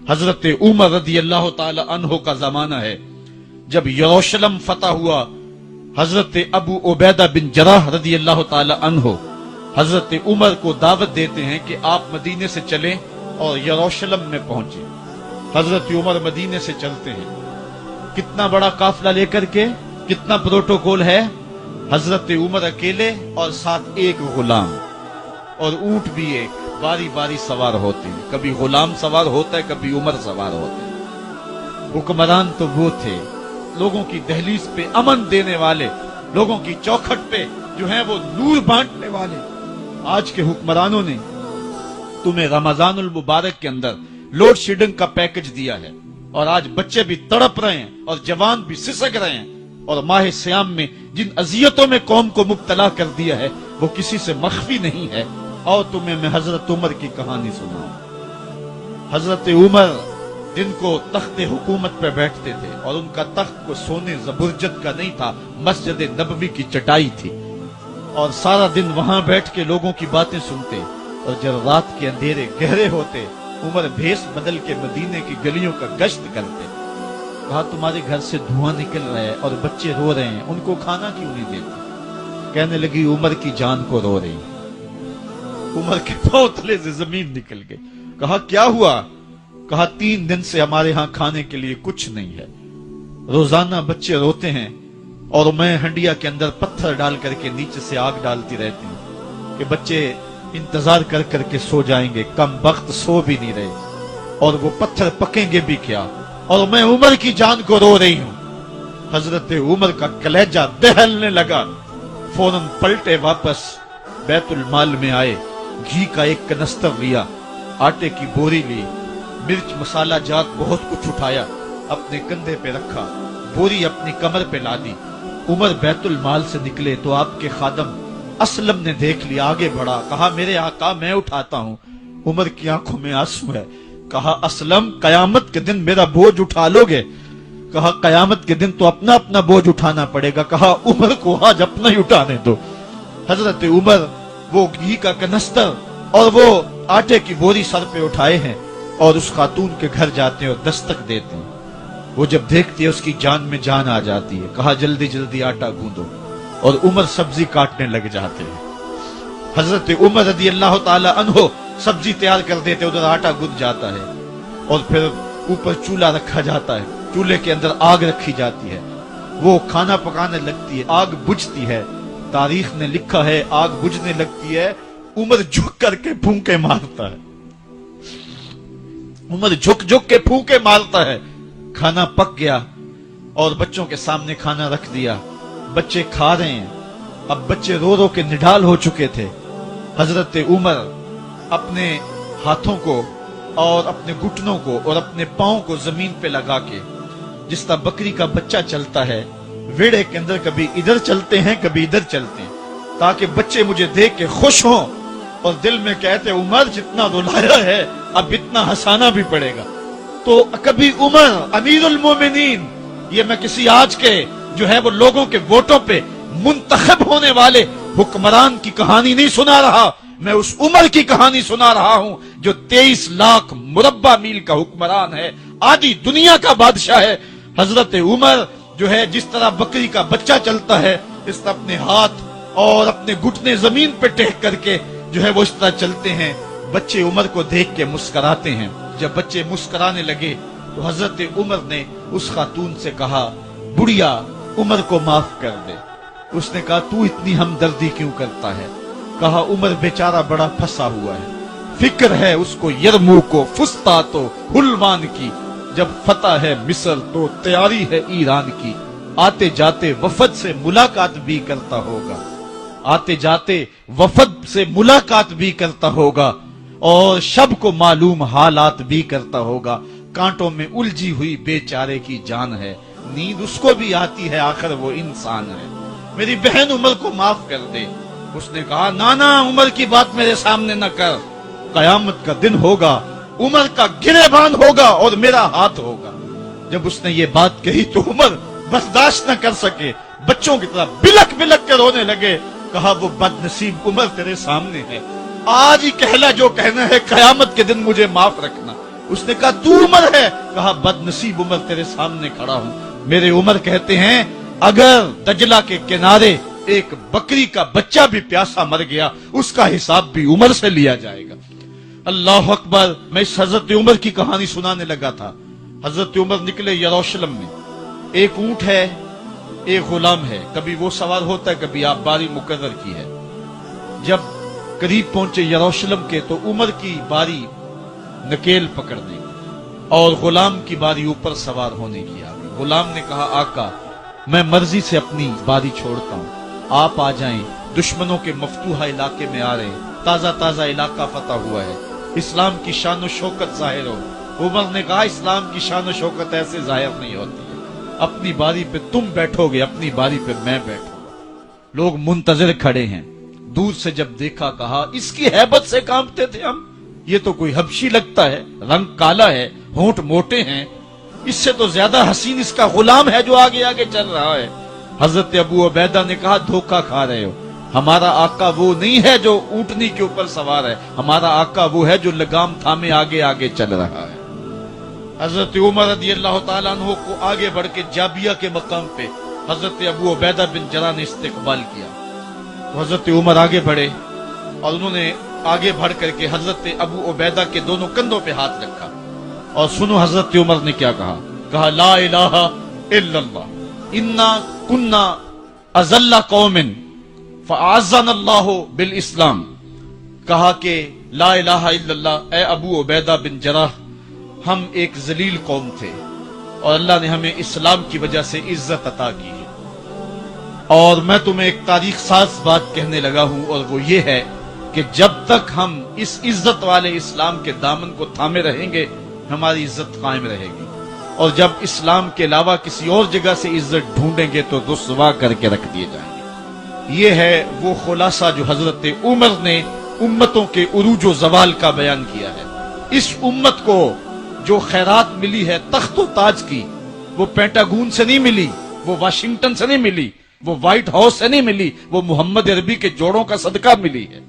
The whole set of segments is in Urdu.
حضرت عمر رضی اللہ تعالی عنہ کا زمانہ ہے، جب یروشلم فتح ہوا، حضرت ابو عبیدہ بن جراح رضی اللہ تعالی عنہ حضرت عمر کو دعوت دیتے ہیں کہ آپ مدینے سے چلیں اور یروشلم میں پہنچیں۔ حضرت عمر مدینے سے چلتے ہیں، کتنا بڑا قافلہ لے کر کے، کتنا پروٹوکول ہے، حضرت عمر اکیلے اور ساتھ ایک غلام اور اونٹ بھی ایک، باری باری سوار ہوتے ہیں، کبھی غلام سوار ہوتا ہے، کبھی عمر سوار ہوتے ہیں۔ حکمران تو وہ تھے لوگوں کی دہلیز پہ امن دینے والے، لوگوں کی چوکھٹ پہ جو ہیں وہ نور بانٹنے والے۔ آج کے حکمرانوں نے تمہیں رمضان المبارک کے اندر لوڈ شیڈنگ کا پیکج دیا ہے، اور آج بچے بھی تڑپ رہے ہیں اور جوان بھی سسک رہے ہیں، اور ماہ سیام میں جن اذیتوں میں قوم کو مبتلا کر دیا ہے وہ کسی سے مخفی نہیں ہے۔ اور تمہیں میں حضرت عمر کی کہانی سناؤں۔ حضرت عمر جن کو تخت حکومت پہ بیٹھتے تھے، اور ان کا تخت کو سونے زبرجد کا نہیں تھا، مسجد نبوی کی چٹائی تھی، اور سارا دن وہاں بیٹھ کے لوگوں کی باتیں سنتے، اور جب رات کے اندھیرے گہرے ہوتے عمر بھیس بدل کے مدینے کی گلیوں کا گشت کرتے۔ کہا تمہارے گھر سے دھواں نکل رہا ہے اور بچے رو رہے ہیں، ان کو کھانا کیوں نہیں دیتے؟ کہنے لگی عمر کی جان کو رو رہی۔ عمر کے پاؤں تلے سے زمین نکل گئی۔ کہا کیا ہوا؟ کہا 3 دن سے ہمارے ہاں کھانے کے لیے کچھ نہیں ہے، روزانہ بچے روتے ہیں، اور میں ہنڈیا کے اندر پتھر ڈال کر کے نیچے سے آگ ڈالتی رہتی ہوں کہ بچے انتظار کر کر کے سو جائیں گے، کم وقت سو بھی نہیں رہے، اور وہ پتھر پکیں گے بھی کیا، اور میں عمر کی جان کو رو رہی ہوں۔ حضرت عمر کا کلیجہ دہلنے لگا، فوراً پلٹے، واپس بیت المال میں آئے، گھی کا ایک کنستر لیا، آٹے کی بوری لی، مرچ مسالہ جات بہت کچھ اٹھایا، اپنے کندھے پہ رکھا، بوری اپنی کمر پہ لا دی۔ عمر بیت المال سے نکلے تو آپ کے خادم اسلم نے دیکھ لیا، آگے بڑھا، کہا میرے آقا میں اٹھاتا ہوں۔ عمر کی آنکھوں میں آنسو ہے۔ کہا اسلم قیامت کے دن میرا بوجھ اٹھا لو گے؟ کہا قیامت کے دن تو اپنا اپنا بوجھ اٹھانا پڑے گا۔ کہا عمر کو آج اپنا ہی اٹھانے دو۔ حضرت عمر وہ گھی کا کنستر اور وہ آٹے کی بوری سر پہ اٹھائے ہیں، اور اس خاتون کے گھر جاتے ہیں اور دستک دیتے ہیں۔ وہ جب دیکھتی ہے اس کی جان میں جان آ جاتی ہے۔ کہا جلدی جلدی آٹا گوندو، اور عمر سبزی کاٹنے لگ جاتے ہیں۔ حضرت عمر رضی اللہ تعالی عنہ سبزی تیار کر دیتے، ادھر آٹا گند جاتا ہے، اور پھر اوپر چولہا رکھا جاتا ہے، چولہے کے اندر آگ رکھی جاتی ہے، وہ کھانا پکانے لگتی ہے، آگ بجھتی ہے۔ تاریخ نے لکھا ہے آگ بجھنے لگتی ہے، عمر جھک کر کے پھونکے مارتا ہے، عمر جھک جھک کے پھونکے مارتا ہے۔ کھانا پک گیا اور بچوں کے سامنے کھانا رکھ دیا، بچے کھا رہے ہیں۔ اب بچے رو رو کے نڈال ہو چکے تھے۔ حضرت عمر اپنے ہاتھوں کو اور اپنے گھٹنوں کو اور اپنے پاؤں کو زمین پہ لگا کے، جس طرح بکری کا بچہ چلتا ہے، ویڑے کے اندر کبھی ادھر چلتے ہیں کبھی ادھر چلتے ہیں، تاکہ بچے مجھے دیکھ کے خوش ہوں اور دل میں کہتے عمر جتنا رلایا ہے اب اتنا ہنسانا بھی پڑے گا۔ تو کبھی عمر امیر المومنین، یہ میں کسی آج کے جو ہے وہ لوگوں کے ووٹوں پہ منتخب ہونے والے حکمران کی کہانی نہیں سنا رہا، میں اس عمر کی کہانی سنا رہا ہوں جو 23 لاکھ مربع میل کا حکمران ہے، آدھی دنیا کا بادشاہ ہے۔ حضرت عمر جو ہے جس طرح بکری کا بچہ چلتا ہے، اس طرح اپنے ہاتھ اور اپنے گھٹنے زمین پہ ٹیک کر کے جو ہے وہ اس طرح چلتے ہیں۔ بچے عمر کو دیکھ کے مسکراتے ہیں۔ جب بچے مسکرانے لگے تو حضرت عمر نے اس خاتون سے کہا بڑھیا عمر کو معاف کر دے۔ اس نے کہا تو اتنی ہمدردی کیوں کرتا ہے؟ کہا عمر بیچارہ بڑا پھنسا ہوا ہے، فکر ہے اس کو یرموک و فسطاط و حلوان کی، جب فتح ہے مصر تو تیاری ہے ایران کی، آتے جاتے وفد سے ملاقات بھی کرتا ہوگا، آتے جاتے وفد سے ملاقات بھی کرتا ہوگا، اور شب کو معلوم حالات بھی کرتا ہوگا، کانٹوں میں الجھی ہوئی بیچارے کی جان ہے، نیند اس کو بھی آتی ہے، آخر وہ انسان ہے، میری بہن عمر کو معاف کر دے۔ اس نے کہا نانا عمر کی بات میرے سامنے نہ کر، قیامت کا دن ہوگا، عمر کا گریبان ہوگا اور میرا ہاتھ ہوگا۔ جب اس نے یہ بات کہی تو عمر برداشت نہ کر سکے، بچوں کی طرح بلک بلک کے رونے لگے۔ کہا وہ بد نصیب عمر تیرے سامنے ہے، آج ہی کہلا جو کہنا ہے، قیامت کے دن مجھے معاف رکھنا۔ اس نے کہا تو عمر ہے؟ کہا بد نصیب عمر تیرے سامنے کھڑا ہوں۔ میرے عمر کہتے ہیں اگر دجلہ کے کنارے ایک بکری کا بچہ بھی پیاسا مر گیا اس کا حساب بھی عمر سے لیا جائے گا۔ اللہ اکبر۔ میں اس حضرت عمر کی کہانی سنانے لگا تھا۔ حضرت عمر نکلے یروشلم میں، ایک اونٹ ہے، ایک غلام ہے، کبھی وہ سوار ہوتا ہے، کبھی آپ باری مقرر کی ہے۔ جب قریب پہنچے یروشلم کے تو عمر کی باری نکیل پکڑنے اور غلام کی باری اوپر سوار ہونے کی آ گئی۔ غلام نے کہا آقا میں مرضی سے اپنی باری چھوڑتا ہوں، آپ آ جائیں، دشمنوں کے مفتوحہ علاقے میں آ رہے ہیں، تازہ تازہ علاقہ فتح ہوا ہے، اسلام کی شان و شوکت ظاہر ہو۔ عمر نے کہا اسلام کی شان و شوکت ایسے ظاہر نہیں ہوتی ہے، اپنی باری پہ تم بیٹھو گے، اپنی باری پہ میں بیٹھوں گا۔ لوگ منتظر کھڑے ہیں، دور سے جب دیکھا کہا اس کی ہیبت سے کانپتے تھے ہم، یہ تو کوئی حبشی لگتا ہے، رنگ کالا ہے، ہونٹ موٹے ہیں، اس سے تو زیادہ حسین اس کا غلام ہے جو آگے آگے چل رہا ہے۔ حضرت ابو عبیدہ نے کہا دھوکہ کھا رہے ہو، ہمارا آقا وہ نہیں ہے جو اونٹنی کے اوپر سوار ہے، ہمارا آقا وہ ہے جو لگام تھامے آگے آگے چل رہا ہے۔ حضرت عمر رضی اللہ تعالیٰ عنہ کو آگے بڑھ کے جابیہ کے مقام پہ حضرت ابو عبیدہ بن جراح نے استقبال کیا تو حضرت عمر آگے بڑھے اور انہوں نے آگے بڑھ کر کے حضرت ابو عبیدہ کے دونوں کندھوں پہ ہاتھ رکھا اور سنو حضرت عمر نے کیا کہا، کہا لا الہ الا اللہ انا کنا اذل قوم فاعزنا اللہ بالاسلام۔ کہا کہ لا الہ الا اللہ، اے ابو عبیدہ بن جراح ہم ایک ذلیل قوم تھے اور اللہ نے ہمیں اسلام کی وجہ سے عزت عطا کی ہے، اور میں تمہیں ایک تاریخ ساز بات کہنے لگا ہوں اور وہ یہ ہے کہ جب تک ہم اس عزت والے اسلام کے دامن کو تھامے رہیں گے ہماری عزت قائم رہے گی، اور جب اسلام کے علاوہ کسی اور جگہ سے عزت ڈھونڈیں گے تو رسوا کر کے رکھ دیے جائیں گے۔ یہ ہے وہ خلاصہ جو حضرت عمر نے امتوں کے عروج و زوال کا بیان کیا ہے۔ اس امت کو جو خیرات ملی ہے تخت و تاج کی، وہ پینٹاگون سے نہیں ملی، وہ واشنگٹن سے نہیں ملی، وہ وائٹ ہاؤس سے نہیں ملی، وہ محمد عربی کے جوڑوں کا صدقہ ملی ہے۔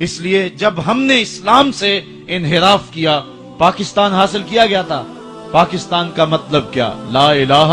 اس لیے جب ہم نے اسلام سے انحراف کیا، پاکستان حاصل کیا گیا تھا، پاکستان کا مطلب کیا؟ لا الہ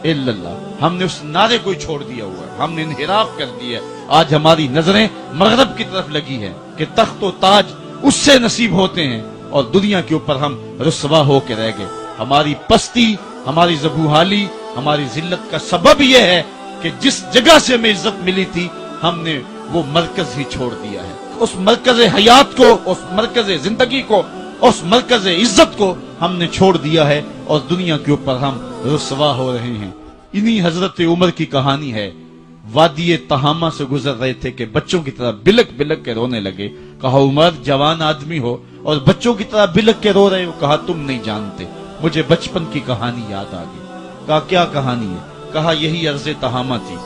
الا اللہ۔ ہم نے اس نعرے کو چھوڑ دیا ہوا ہے، ہم نے انحراف کر دیا ہے۔ آج ہماری نظریں مغرب کی طرف لگی ہیں کہ تخت و تاج اس سے نصیب ہوتے ہیں اور دنیا کے اوپر ہم رسوا ہو کے رہ گئے۔ ہماری پستی، ہماری زبوحالی، ہماری ذلت کا سبب یہ ہے کہ جس جگہ سے ہمیں عزت ملی تھی ہم نے وہ مرکز ہی چھوڑ دیا ہے۔ اس مرکز حیات کو، اس مرکز زندگی کو، اس مرکز عزت کو ہم نے چھوڑ دیا ہے اور دنیا کے اوپر ہم رسوا ہو رہے ہیں۔ انہی حضرت عمر کی کہانی ہے۔ وادی تہامہ سے گزر رہے تھے کہ بچوں کی طرح بلک بلک کے رونے لگے۔ کہا عمر جوان آدمی ہو اور بچوں کی طرح بلک کے رو رہے ہو؟ کہا تم نہیں جانتے، مجھے بچپن کی کہانی یاد آ گئی۔ کہا کیا کہانی ہے؟ کہا یہی عرض تہامہ تھی،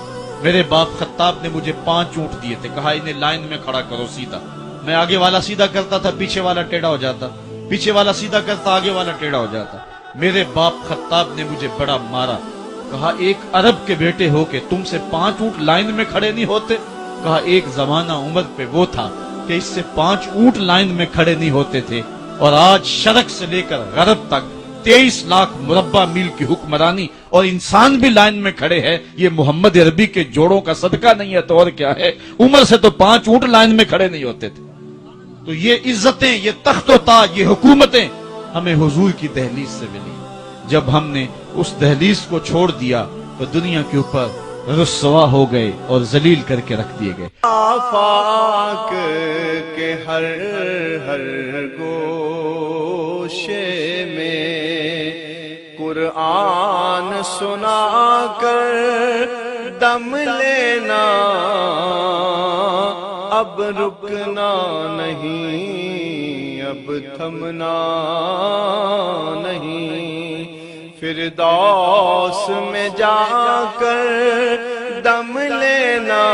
میرے باپ خطاب نے مجھے 5 اونٹ دیے تھے، کہا انہیں لائن میں کھڑا کرو سیدھا۔ میں آگے والا سیدھا کرتا تھا، پیچھے والا ٹیڑھا ہو جاتا، پیچھے والا سیدھا کرتا، آگے والا ٹیڑھا ہو جاتا۔ میرے باپ خطاب نے مجھے بڑا مارا۔ کہا ایک عرب کے بیٹے ہو کہ تم سے 5 اونٹ لائن میں کھڑے نہیں ہوتے؟ کہا ایک زمانہ عمر پہ وہ تھا کہ اس سے 5 اونٹ لائن میں کھڑے نہیں ہوتے تھے، اور آج شرق سے لے کر غرب تک 23 لاکھ مربع میل کی حکمرانی اور انسان بھی لائن میں کھڑے ہیں۔ یہ محمد عربی کے جوڑوں کا صدقہ نہیں ہے تو اور کیا ہے؟ عمر سے تو 5 اونٹ لائن میں کھڑے نہیں ہوتے تھے۔ تو یہ عزتیں، یہ تخت و تاج، یہ حکومتیں ہمیں حضور کی دہلیز سے ملی۔ جب ہم نے اس دہلیز کو چھوڑ دیا تو دنیا کے اوپر رسوا ہو گئے اور ذلیل کر کے رکھ دیے گئے۔ آفاق کے ہر ہر گوشے میں قرآن سنا کر دم لینا، اب رکنا نہیں، اب تھمنا نہیں، فردوس میں جا کر دم لینا۔